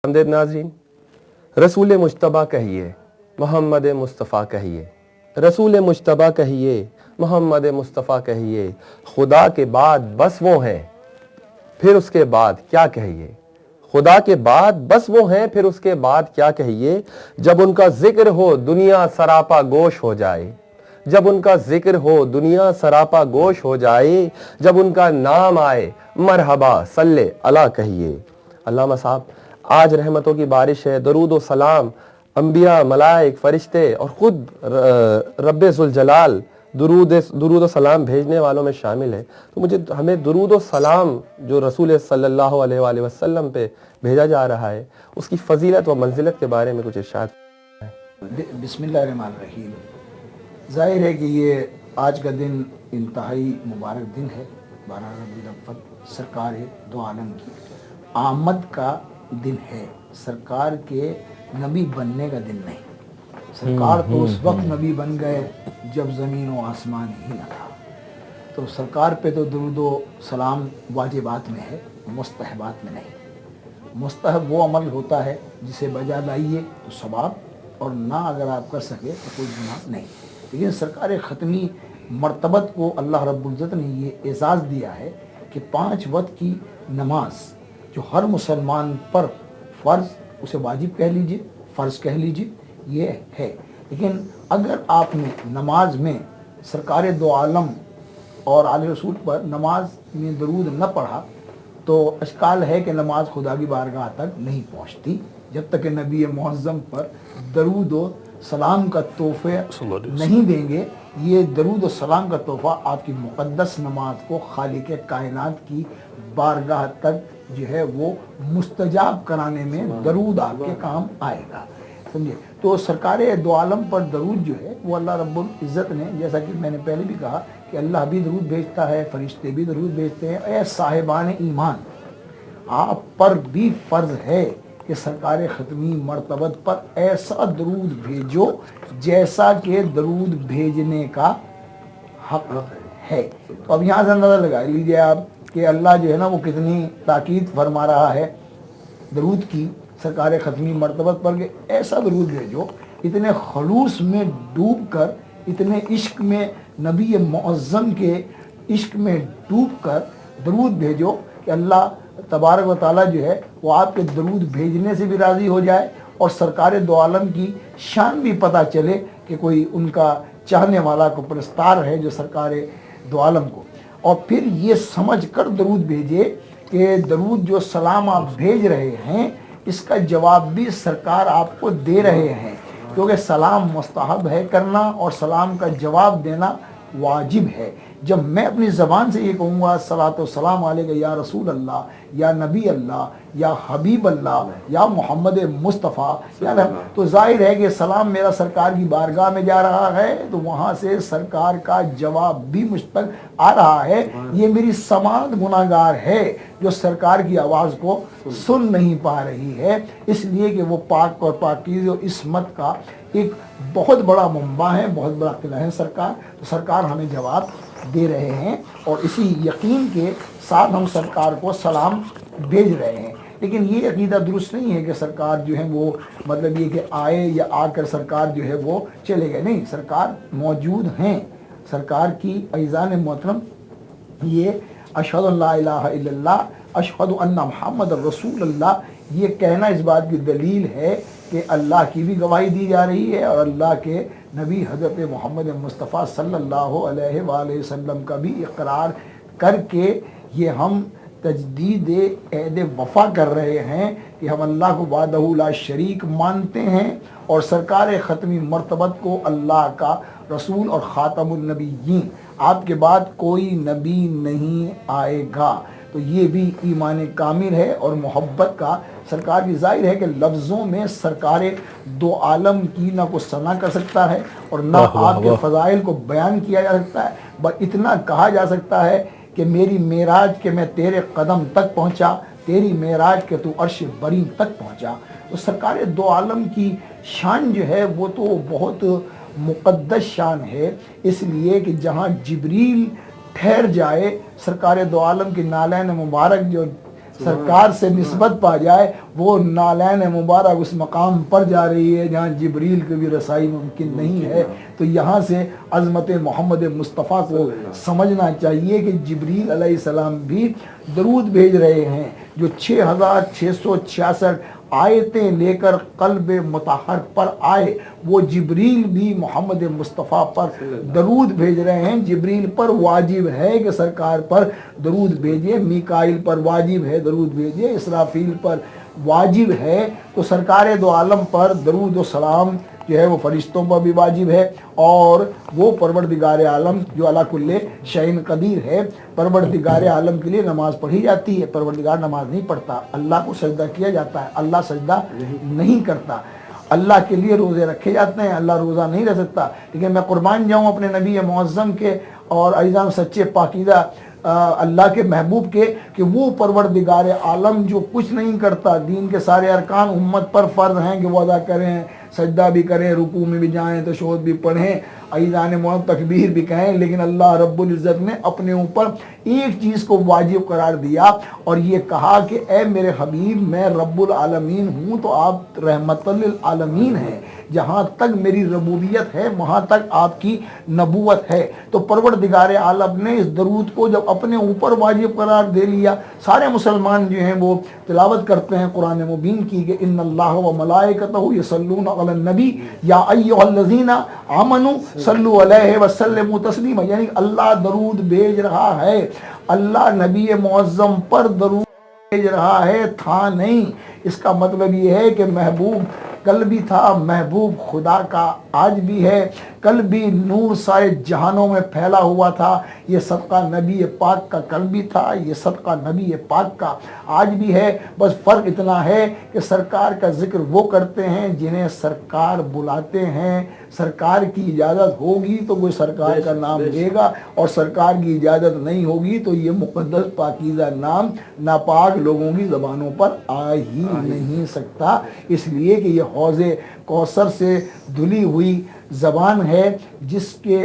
आमदेद नाज़रीन, रसूल मुज्तबा कहिए, मोहम्मद मुस्तफ़ा कहिए, रसूल मुज्तबा कहिए, मोहम्मद मुस्तफ़ा कहिए, खुदा के बाद बस वो हैं, फिर उसके बाद क्या कहिए। खुदा के बाद बस वो हैं, फिर उसके बाद क्या कहिए। जब उनका जिक्र हो दुनिया सरापा गोश हो जाए, जब उनका जिक्र हो दुनिया सरापा गोश हो जाए, जब उनका नाम आए मरहबा सल्ले अला कहिए। अल्लामा साहब, आज रहमतों की बारिश है, दरूद व सलाम अंबिया, मलाइक, फरिश्ते और ख़ुद रब्बे ज़ुल जलाल दुरूद व सलाम भेजने वालों में शामिल है। तो हमें दुरूद व सलाम जो रसूल सल्लल्लाहु अलैहि वसल्लम पे भेजा जा रहा है, उसकी फजीलत व मंजिलत के बारे में कुछ इरशाद। बिस्मिल्लाहिर्रहमानिर्रहीम। ज़ाहिर है कि ये आज का दिन इंतहाई मुबारक दिन है। 12 रबीउल अव्वल सरकार दो आलम की आमद का दिन है, सरकार के नबी बनने का दिन नहीं। सरकार तो उस वक्त नबी बन गए जब ज़मीन व आसमान ही न था। तो सरकार पे तो दुरूद व सलाम वाजिबात में है, मुस्तहबात में नहीं। मुस्तहब वो अमल होता है जिसे बजा लाइए तो सवाब, और ना अगर आप कर सके तो कोई गुनाह नहीं। लेकिन सरकार ख़त्मी मर्तबत को अल्लाह रब्बुल इज़्ज़त ने ये एज़ाज़ दिया है कि 5 वक्त की नमाज जो हर मुसलमान पर फ़र्ज़, उसे वाजिब कह लीजिए, फ़र्ज़ कह लीजिए, ये है। लेकिन अगर आपने नमाज में सरकार दो आलम और आले रसूल पर नमाज में दरूद न पढ़ा तो अश्काल है कि नमाज खुदा की बारगाह तक नहीं पहुँचती। जब तक कि नबी मुअज़्ज़म पर दरूद व सलाम का तोहफ़े नहीं देंगे, ये दरूद व सलाम का तोहफ़ा आपकी मुक़द्दस नमाज को खालिक कायनात की बारगाह तक जो है वो मुस्तजाब कराने में दरूद आपके काम आएगा, समझे। तो सरकार दो आलम पर दरूद जो है वो अल्लाह रब्बुल इज़्ज़त ने, जैसा कि मैंने पहले भी कहा कि अल्लाह भी दरूद भेजता है, फरिश्ते भी दरूद भेजते हैं। ऐ साहिबान ईमान, आप पर भी फ़र्ज़ है कि सरकार ख़त्मी मर्तबत पर ऐसा दरूद भेजो जैसा कि दरूद भेजने का हक़ है। तो अब यहाँ से अंदाज़ा लगा लीजिए आप कि अल्लाह जो है ना वो कितनी ताकीद फरमा रहा है दरूद की सरकार ख़त्मी मर्तबत पर, कि ऐसा दरूद भेजो, इतने खलूस में डूब कर, इतने इश्क में, नबी मुअज़्ज़म के इश्क में डूब कर दरूद भेजो कि अल्लाह तबारक व तआला जो है वो आपके दरूद भेजने से भी राज़ी हो जाए और सरकार दो आलम की शान भी पता चले कि कोई उनका चाहने वाला को परस्तार है जो सरकार दो आलम को। और फिर ये समझ कर दरूद भेजे कि दरूद जो सलाम आप भेज रहे हैं इसका जवाब भी सरकार आपको दे रहे हैं, क्योंकि सलाम मुस्तहब है करना और सलाम का जवाब देना वाजिब है। जब मैं अपनी ज़बान से ये कहूँगा सलातो सलाम अलैका या रसूल अल्लाह, या नबी अल्लाह, या हबीब अल्लाह, या मोहम्मद मुस्तफ़ा, या तो ज़ाहिर है कि सलाम मेरा सरकार की बारगाह में जा रहा है, तो वहाँ से सरकार का जवाब भी मुझ तक आ रहा है। ये मेरी समात गुनाहगार है जो सरकार की आवाज़ को सुन नहीं पा रही है, इसलिए कि वो पाक और पाकीज़ और इस्मत का एक बहुत बड़ा मुंबा है, बहुत बड़ा किला है सरकार। तो सरकार हमें जवाब दे रहे हैं और इसी यकीन के साथ हम सरकार को सलाम भेज रहे हैं। लेकिन ये अकीदा दुरुस्त नहीं है कि सरकार जो है वो मतलब ये कि आए या आकर सरकार जो है वो चले गए, नहीं, सरकार मौजूद हैं। सरकार की अज़ान मोहतरम ये अशहदु अल्ला इलाहा इल्लल्लाह, अशहदु अन्ना मुहम्मद रसूलुल्लाह, ये कहना इस बात की दलील है कि अल्लाह की भी गवाही दी जा रही है और अल्लाह के नबी हज़रत मोहम्मद मुस्तफ़ा सल्लल्लाहु अलैहि वसल्लम का भी इक़रार करके ये हम तजदीद अहद वफ़ा कर रहे हैं कि हम अल्लाह को वादहू ला शरीक मानते हैं और सरकार ख़त्मी मर्तबत को अल्लाह का रसूल और ख़ातमुन नबिय्यीन, आपके बाद कोई नबी नहीं आएगा। तो ये भी ईमान कामिल है और मोहब्बत का सरकार की ज़ाहिर है कि लफ्ज़ों में सरकार दो आलम की ना को सना कर सकता है और ना आपके फ़ज़ाइल को बयान किया जा सकता है, बस इतना कहा जा सकता है कि मेरी मेराज के मैं तेरे कदम तक पहुँचा, तेरी मेराज के तू अर्श बरीम तक पहुँचा। तो सरकार दो आलम की शान जो है वो तो बहुत मुक़द्दस शान है, इसलिए कि जहाँ जिब्रील ठहर जाए सरकार दो आलम की नालैन मुबारक जो सरकार से निस्बत पा जाए, वो नालैन मुबारक उस मकाम पर जा रही है जहाँ जिब्रील की भी रसाई मुमकिन नहीं है। तो यहाँ से अज़मत मोहम्मद मुस्तफ़ा को समझना चाहिए कि जिब्रील अलैहिस्सलाम भी दरूद भेज रहे हैं। जो 6666 आयतें लेकर क़ल्ब मुतहर पर आए, वो जिब्रील भी मोहम्मद मुस्तफ़ा पर दरूद भेज रहे हैं। जिब्रील पर वाजिब है कि सरकार पर दरूद भेजिए, मीकाइल पर वाजिब है दरूद भेजिए, इसराफील पर वाजिब है, तो सरकार दो आलम पर दरूद व सलाम जो है वो फरिश्तों पर भी वाजिब है। और वो परवरदिगार आलम जो अला कुल्ले शैइन कदीर है, परवरदिगार आलम के लिए नमाज पढ़ी जाती है, परवरदिगार नमाज नहीं पढ़ता, अल्लाह को सजदा किया जाता है, अल्लाह सजदा नहीं करता। अल्लाह के लिए रोज़े रखे जाते हैं, अल्लाह रोज़ा नहीं रह सकता। लेकिन मैं कुर्बान जाऊँ अपने नबी मुअज़्ज़म के और अज़ीज़ान सच्चे पाकीज़ा अल्लाह के महबूब के, कि वो परवरदिगार आलम जो कुछ नहीं करता, दीन के सारे अरकान उम्मत पर फ़र्ज़ हैं कि वो अदा करें, सजदा भी करें, रुकू में भी जाएं, तशहुद भी पढ़ें, अज़ीज़ान मोहम्मद तकबीर भी कहें, लेकिन अल्लाह रब्बुल इज़्ज़त ने अपने ऊपर एक चीज़ को वाजिब करार दिया और ये कहा कि ए मेरे हबीब, मैं रब्बुल आलमीन हूँ तो आप रहमतुल लिल आलमीन हैं। जहाँ तक मेरी रबूबियत है वहाँ तक आपकी नबूवत है। तो परवरदिगार आलम ने इस दरूद को जब अपने ऊपर वाजिब करार दे लिया, सारे मुसलमान जो हैं वो तिलावत करते हैं कुरान मुबीन की कि इन्नल्लाह व मलाइकतहु यसल्लूना अलन नबी या अय्युहल्लज़ीना आमनू सल्लु अलैहि व सल्लिमू तस्लीमा, यानी अल्लाह दरूद भेज रहा है, अल्लाह नबी मुअज़्ज़म पर दरूद भेज रहा है, था नहीं। इसका मतलब ये है कि महबूब कल भी था, महबूब खुदा का आज भी है, कल भी नूर सारे जहानों में फैला हुआ था, ये सदका नबी पाक का कल भी था, ये सदका नबी पाक का आज भी है। बस फ़र्क इतना है कि सरकार का जिक्र वो करते हैं जिन्हें सरकार बुलाते हैं। सरकार की इजाज़त होगी तो वो सरकार का नाम लेगा, और सरकार की इजाज़त नहीं होगी तो ये मुक़द्दस पाकीज़ा नाम नापाक लोगों की ज़बानों पर आ ही नहीं सकता। इसलिए कि ये हौज़े कौसर से धुली हुई ज़बान है जिसके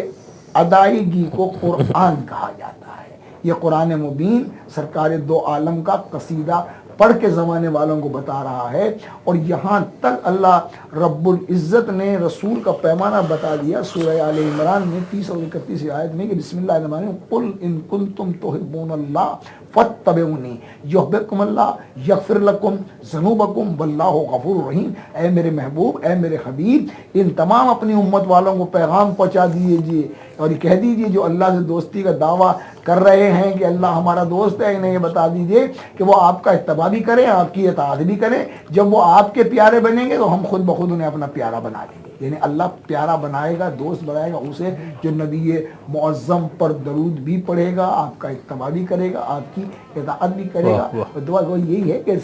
अदायगी को कुरान कहा जाता है। ये कुरान मुबीन सरकार दो आलम का कसीदा पढ़ के ज़माने वालों को बता रहा है। और यहाँ तक अल्लाह रब्बुल इज़्ज़त ने रसूल का पैमाना बता दिया सूरह आले इमरान में 30 और 31 आयत में कि बिस्मिल्लाहिर्रहमानिर्रहीम कुल इन कुंतुम तुहिब्बूनल्लाह फत्तबिऊनी युहब्बिकुमुल्लाह यगफिर लकुम ज़ुनूबकुम वल्लाहु गफूरुर रहीम। ए मेरे महबूब, ए मेरे हबीब, इन तमाम अपनी उम्मत वालों को पैगाम पहुँचा दीजिए और ये कह दीजिए जो अल्लाह से दोस्ती का दावा कर रहे हैं कि अल्लाह हमारा दोस्त है, इन्हें ये बता दीजिए कि वो आपका इत्तबा भी करें, आपकी इताअत भी करें। जब वो आपके प्यारे बनेंगे तो हम खुद ब खुद उन्हें अपना प्यारा बना लेंगे। यानी अल्लाह प्यारा बनाएगा, दोस्त बनाएगा उसे जो नबी मुअज़्ज़म पर दरूद भी पढ़ेगा, आपका इत्तबा भी करेगा, आपकी इताअत भी करेगा। और दुआ यही है कि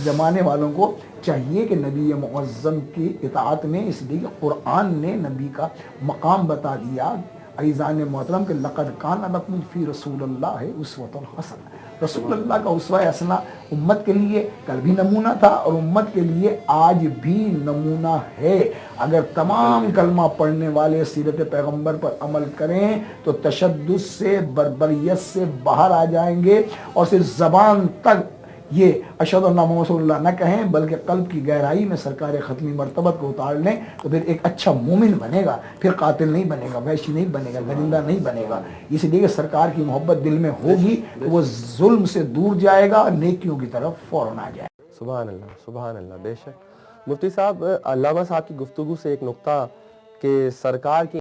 ज़माने वालों को चाहिए कि नबी मुअज़्ज़म की इताअत में, इसलिए कुरान ने नबी का मकाम बता दिया। अज़ीज़ान मोहतरम के लक़द कान लकुम फ़ी रसूलिल्लाहि उस्वतुन हसना, रसूलुल्लाह का उसवा हसना उम्मत के लिए कल भी नमूना था और उम्मत के लिए आज भी नमूना है। अगर तमाम कलमा पढ़ने वाले सीरत पैगंबर पर अमल करें तो तशद्दुद से, बर्बरियत से बाहर आ जाएंगे और सिर्फ ज़बान तक ये अशहदु अन्ना मुहम्मद रसूलुल्लाह न कहें बल्कि कल्ब की गहराई में सरकार ख़त्मी मर्तबत को उतार लें तो फिर एक अच्छा मोमिन बनेगा, फिर कातिल नहीं बनेगा, वैशी नहीं बनेगा, दरिंदा नहीं बनेगा। इसलिए कि सरकार की मोहब्बत दिल में होगी तो वो जुल्म से दूर जाएगा और नेकियों की तरफ फ़ौरन आ जाएगा। सुभान अल्लाह, सुभान अल्लाह। बेशक मुफ्ती साहब, अल्लामा साहब की गुफ्तगू से एक नुक्ता कि सरकार की